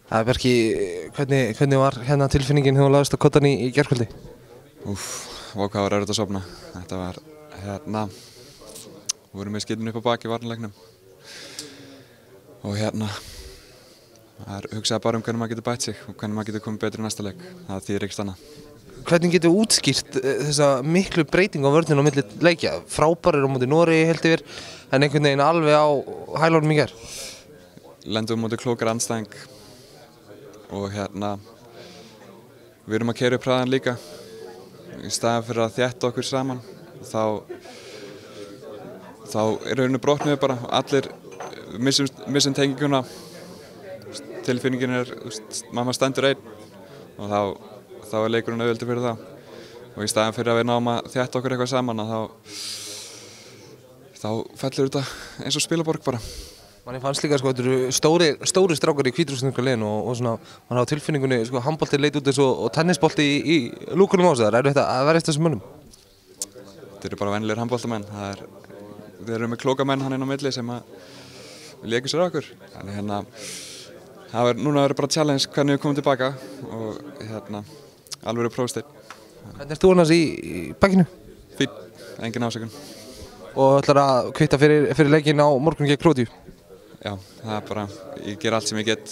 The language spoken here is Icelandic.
Bjarki, hvernig var hérna tilfinningin þegar þú lagðist á koddann í gærkvöldi? Vá hvað var erfitt að sofna. Þetta var við vorum með skilin upp á baki í varnarleiknum og maður hugsaði bara hvernig maður getur bætt sig og hvernig maður getur komið betur í næsta leik. Það þýðir ekkert annað. Hvernig getur þú útskýrt þessa miklu breytingu á vörninni á milli leikja? Frábærir á móti Noregi heilt yfir, en einhvern veginn alveg á hælunum í gær. Lendum á móti klókar andstæðing og við erum að keyra upp hraðan líka. Í staðinn fyrir að þétta okkur saman, þá rauninni brotnum við bara. Allir missum tenginguna. Tilfinningin maður stendur einn og þá leikurinn auðveldur fyrir það. Og í staðinn fyrir að við náum að þétta okkur eitthvað saman, þá fellur þetta eins og spilaborg bara. Manni fannst líka þetta eru stóri strákar í hvítrússneska liðinu og svona, mann á tilfinningunni handbolti leit út eins og tennisbolti í lúkunum á sig. Er þetta að verjast þessum mönnum? Þetta eru bara venjulegir handboltamenn. Við erum með klóka menn inn á milli sem við lékum sér á okkur. Núna verður bara challenge hvernig við komum tilbaka og alvöru prófsteinn. Hvernig ert þú annars í bakinu? Fínn, engin ásökun. Og ætlar að kvitta fyrir leikinn á morgun gegn Króatíu? Já, það er bara, ég ger allt sem ég get.